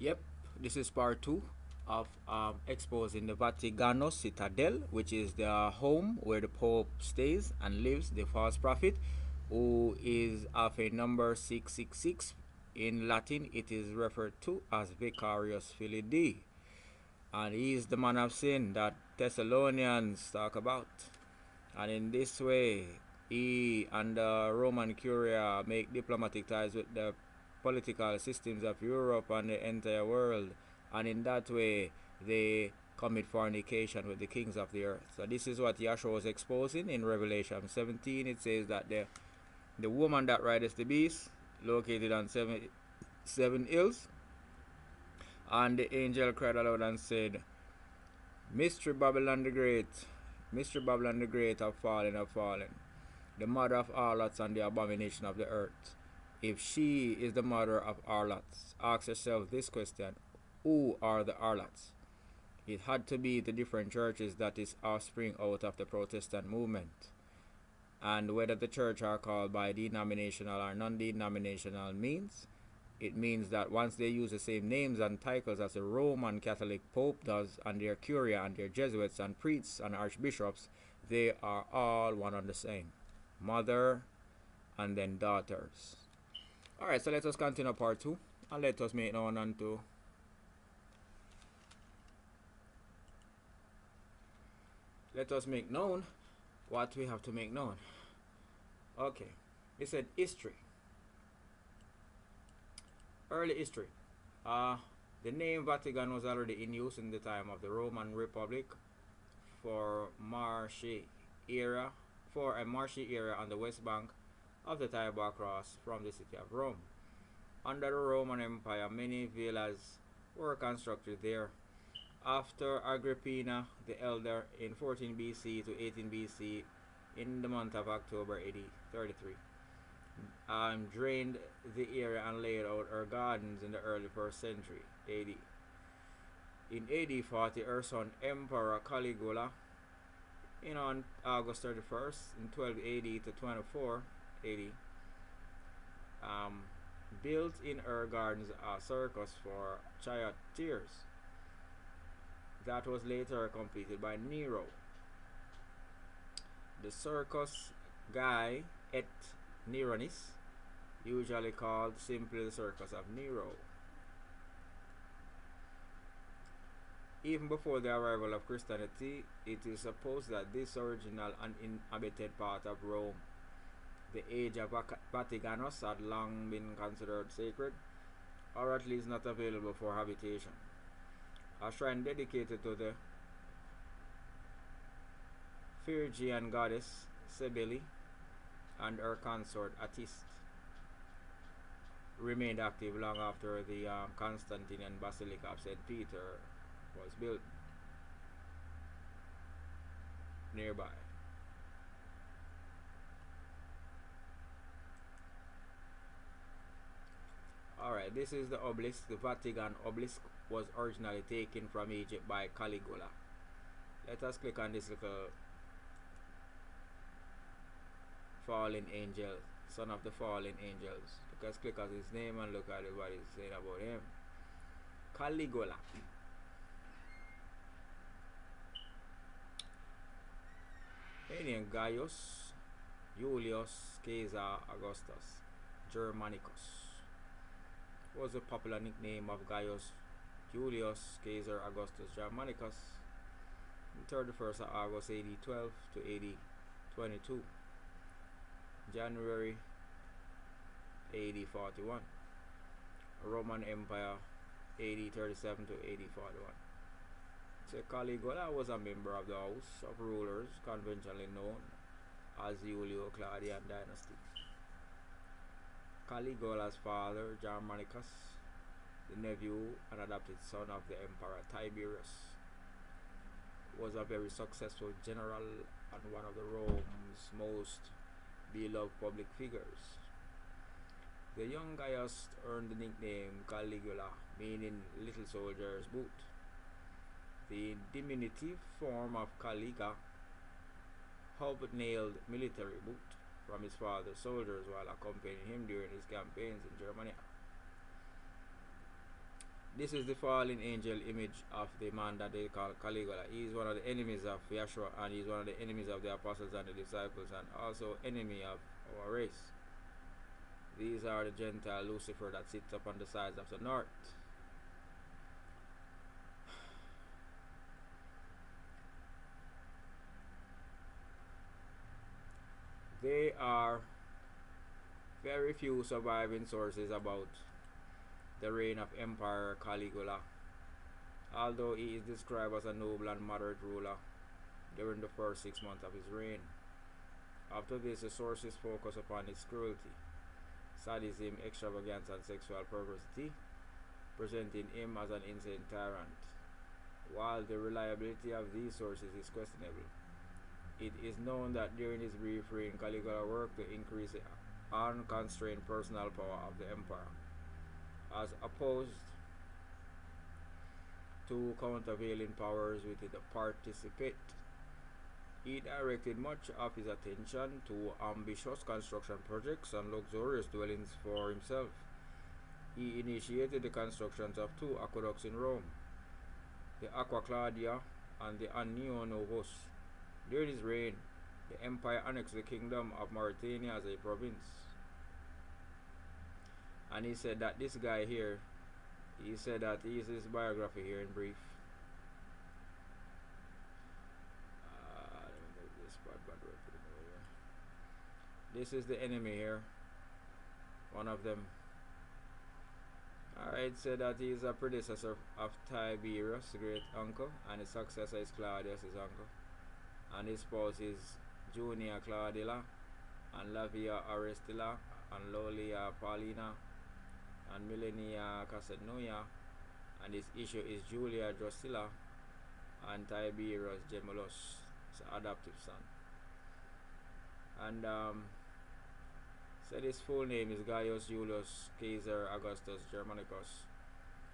Yep, this is part two of exposing the Vaticanus Citadel, which is the home where the Pope stays and lives, the false prophet, who is of a number 666. In Latin, it is referred to as Vicarius Filii Dei, and he is the man of sin that Thessalonians talk about. And in this way, he and the Roman Curia make diplomatic ties with the political systems of Europe and the entire world. And in that way, they commit fornication with the kings of the earth. So this is what Yahshua was exposing in Revelation 17. It says that the woman that rideth the beast, located on seven hills, and the angel cried aloud and said, Mystery Babylon the Great, Mystery Babylon the Great have fallen, the mother of harlots and the abomination of the earth. If she is the mother of harlots, ask yourself this question: who are the harlots? It had to be the different churches that is offspring out of the Protestant movement. And whether the church are called by denominational or non-denominational means, it means that once they use the same names and titles as the Roman Catholic Pope does, and their curia and their Jesuits and priests and archbishops, they are all one and the same. Mother and then daughters. Alright, so let us continue part 2, and let us make known unto let us make known what we have to make known. Okay, it said history. Early history. The name Vatican was already in use in the time of the Roman Republic for a marshy area on the west bank of the Tiber Cross from the city of Rome. Under the Roman Empire, many villas were constructed there. After Agrippina the Elder in 14 BC to 18 BC, in the month of October AD 33, drained the area and laid out her gardens in the early 1st century AD. In AD 40, her son Emperor Caligula, on August 31st, in 12 AD to 24 AD, built in her gardens a circus for charioteers that was later completed by Nero. The circus Guy et Neronis, usually called simply the Circus of Nero. Even before the arrival of Christianity, it is supposed that this original uninhabited part of Rome, the age of Vaticanus, had long been considered sacred, or at least not available for habitation. A shrine dedicated to the Phrygian goddess Cybele and her consort Attis remained active long after the Constantinian Basilica of St. Peter was built nearby. Alright, this is the obelisk. The Vatican obelisk was originally taken from Egypt by Caligula. Let us click on this little fallen angel, son of the fallen angels. Let's click on his name and look at what it's saying about him. Caligula. His name Gaius Julius Caesar Augustus Germanicus was a popular nickname of Gaius Julius Caesar Augustus Germanicus. 31st of August AD 12 to AD 22. January AD 41. Roman Empire AD 37 to AD 41. So Caligula was a member of the House of Rulers, conventionally known as Julio-Claudian dynasty. Caligula's father, Germanicus, the nephew and adopted son of the Emperor Tiberius, was a very successful general and one of the Rome's most beloved public figures. The young Gaius earned the nickname Caligula, meaning little soldier's boot. The diminutive form of Caliga, hobnailed military boot, from his father's soldiers while accompanying him during his campaigns in Germany. This is the fallen angel image of the man that they call Caligula. He is one of the enemies of Yeshua, and he is one of the enemies of the apostles and the disciples, and also enemy of our race. These are the Gentile Lucifer that sits up on the sides of the north. There are very few surviving sources about the reign of Emperor Caligula, although he is described as a noble and moderate ruler during the first 6 months of his reign. After this, the sources focus upon his cruelty, sadism, extravagance, and sexual perversity, presenting him as an insane tyrant. While the reliability of these sources is questionable, it is known that during his brief reign, Caligula worked to increase the unconstrained personal power of the emperor, as opposed to countervailing powers within the participate. He directed much of his attention to ambitious construction projects and luxurious dwellings for himself. He initiated the constructions of two aqueducts in Rome, the Aqua Claudia and the Anio Novus. During his reign, the empire annexed the kingdom of Mauritania as a province. And he said that this guy here, he said that he is his biography here in brief. Let me move this part back right to the middle here. This is the enemy here, one of them. Alright, said that he is a predecessor of Tiberius, great uncle, and his successor is Claudius, his uncle. And his spouse is Junia Claudilla, and Lavia Aristilla, and Lolia Paulina, and Millenia Casadnoia, and his issue is Julia Drusilla, and Tiberius Gemellus, his adoptive son. And said his full name is Gaius Julius Caesar Augustus Germanicus,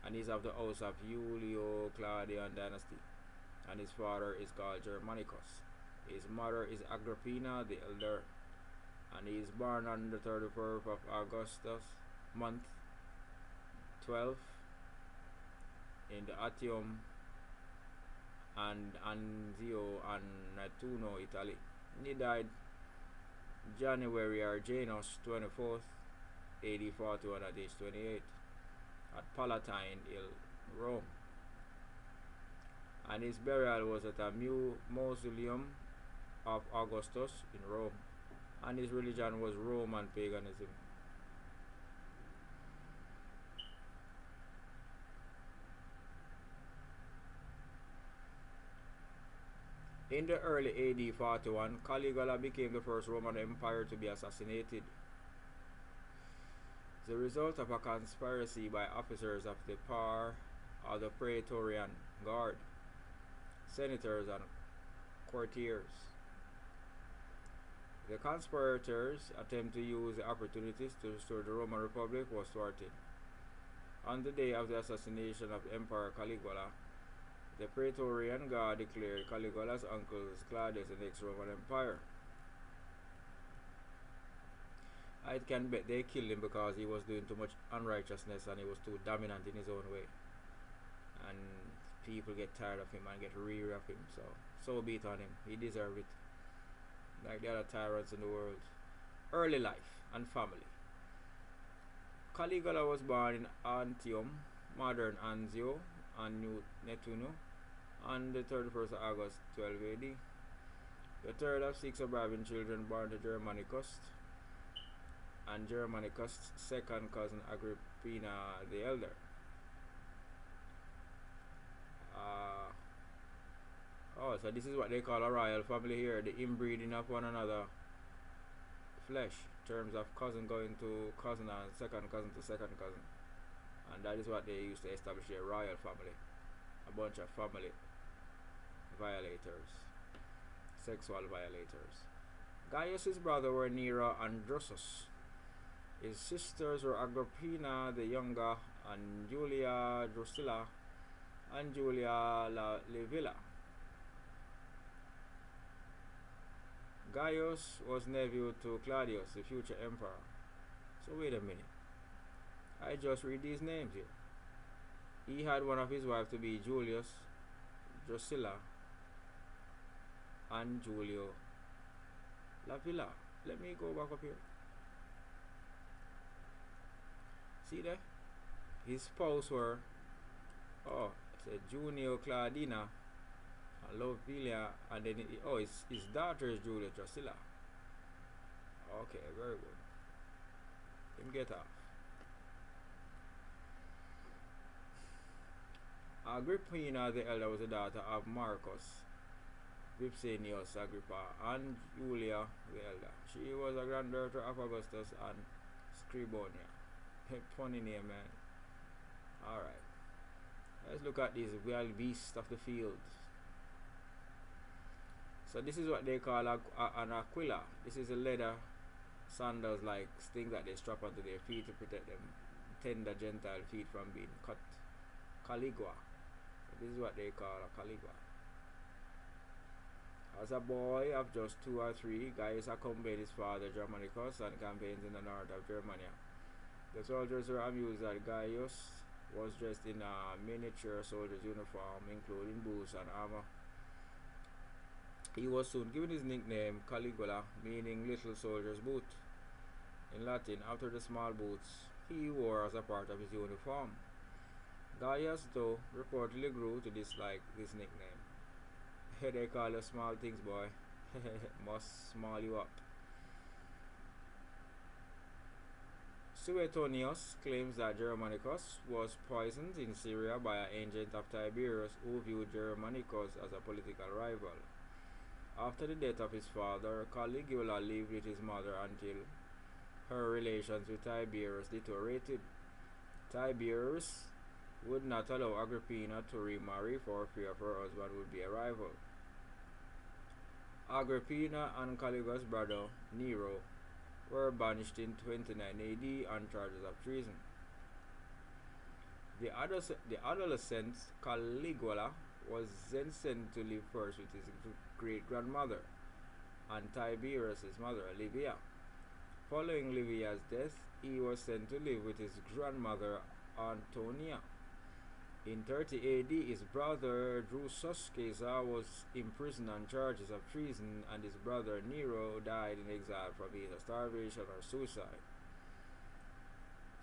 and he's of the house of Julio Claudian dynasty, and his father is called Germanicus. His mother is Agrippina the elder, and he is born on the 31st of Augustus, month 12, in the Atium and Anzio and Nettuno, Italy. He died January or Janus 24th, AD 41 at age 28 at Palatine Hill, Rome. And his burial was at a mausoleum of Augustus in Rome, and his religion was Roman paganism. In the early AD 41, Caligula became the first Roman Empire to be assassinated, the result of a conspiracy by officers of the power of the Praetorian Guard, senators, and courtiers. The conspirators' attempt to use the opportunities to restore the Roman Republic was thwarted. On the day of the assassination of Emperor Caligula, the Praetorian Guard declared Caligula's uncle Claudius the next Roman Empire. I can bet they killed him because he was doing too much unrighteousness and he was too dominant in his own way. And people get tired of him and get weary of him, so be it on him. He deserved it. Like the other tyrants in the world. Early life and family. Caligula was born in Antium, modern Anzio, and New Nettuno, on the 31st of August 12 AD. The third of 6 surviving children born to Germanicus, and Germanicus' second cousin Agrippina the elder. So this is what they call a royal family here, the inbreeding of one another flesh, in terms of cousin going to cousin and second cousin to second cousin. And that is what they used to establish a royal family, a bunch of family violators, sexual violators. Gaius' brother were Nero and Drusus. His sisters were Agrippina the younger, and Julia Drusilla, and Julia Livilla. Gaius was nephew to Claudius, the future emperor. So wait a minute. I just read these names here. He had one of his wives to be Julius, Drusilla, and Julio Lavilla. Let me go back up here. See there? His spouse were, oh, it said Junio Claudina, Lovilla, and then his daughter is Julia Drusilla. Okay, very good. Him get off. Agrippina the elder was the daughter of Marcus Vipsanius Agrippa and Julia the elder. She was a granddaughter of Augustus and Scribonia. Funny name, man. Alright. Let's look at these wild beasts of the field. So this is what they call an aquila. This is a leather sandals like things that they strap onto their feet to protect them tender Gentile feet from being cut. Caligua. This is what they call a caligua. As a boy of just 2 or 3, Gaius accompanied his father Germanicus on campaigns in the north of Germania. The soldiers were amused that Gaius was dressed in a miniature soldier's uniform, including boots and armor. He was soon given his nickname Caligula, meaning little soldier's boot. In Latin, after the small boots he wore as a part of his uniform. Gaius, though, reportedly grew to dislike this nickname. They call you small things, boy. Must small you up. Suetonius claims that Germanicus was poisoned in Syria by an agent of Tiberius who viewed Germanicus as a political rival. After the death of his father, Caligula lived with his mother until her relations with Tiberius deteriorated. Tiberius would not allow Agrippina to remarry for fear of her husband would be a rival. Agrippina and Caligula's brother Nero were banished in 29 AD on charges of treason. The adolescent Caligula was then sent to live first with his great-grandmother and Tiberius' mother, Livia. Following Livia's death, he was sent to live with his grandmother, Antonia. In 30 AD, his brother Drusus Caesar was imprisoned on charges of treason, and his brother Nero died in exile from either starvation or suicide.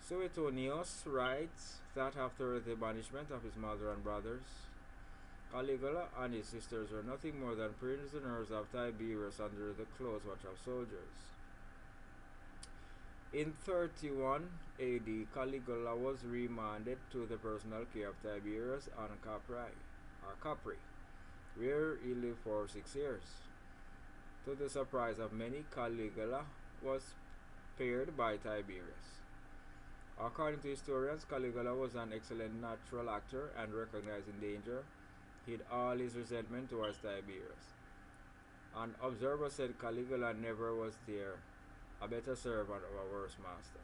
Suetonius writes that after the banishment of his mother and brothers, Caligula and his sisters were nothing more than prisoners of Tiberius under the close watch of soldiers. In 31 AD, Caligula was remanded to the personal care of Tiberius on Capri, where he lived for 6 years. To the surprise of many, Caligula was spared by Tiberius. According to historians, Caligula was an excellent natural actor and, recognizing danger, hid all his resentment towards Tiberius. An observer said Caligula never was there, a better servant or a worse master.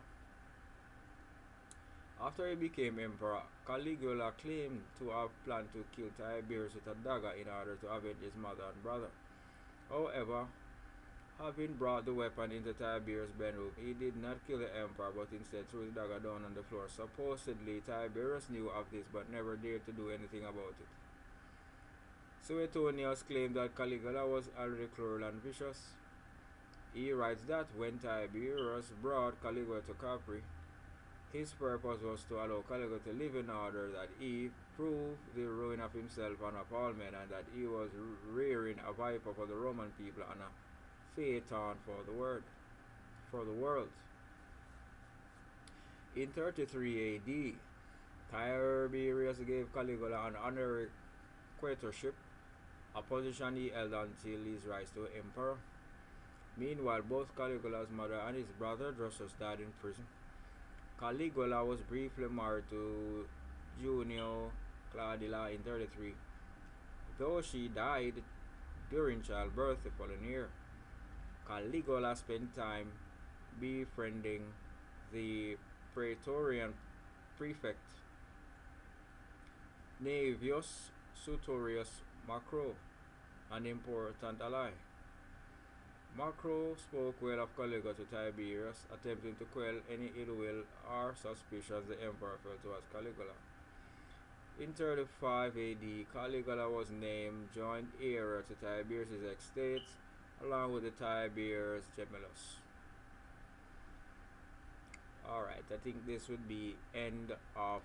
After he became emperor, Caligula claimed to have planned to kill Tiberius with a dagger in order to avenge his mother and brother. However, having brought the weapon into Tiberius' bedroom, he did not kill the emperor but instead threw the dagger down on the floor. Supposedly, Tiberius knew of this but never dared to do anything about it. Suetonius claimed that Caligula was already cruel and vicious. He writes that when Tiberius brought Caligula to Capri, his purpose was to allow Caligula to live in order that he prove the ruin of himself and of all men, and that he was rearing a viper for the Roman people and a phaeton for the world. In 33 AD, Tiberius gave Caligula an honorary quaestorship, a position he held until his rise to emperor. Meanwhile, both Caligula's mother and his brother Drusus died in prison. Caligula was briefly married to Junio Claudilla in 33, though she died during childbirth the following year. Caligula spent time befriending the Praetorian prefect Naevius Sutorius Macro, an important ally. Macro spoke well of Caligula to Tiberius, attempting to quell any ill will or suspicions the emperor felt towards Caligula. In 35 AD, Caligula was named joint heir to Tiberius' estate along with the Tiberius Gemellus. Alright, I think this would be end of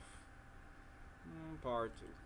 part 2.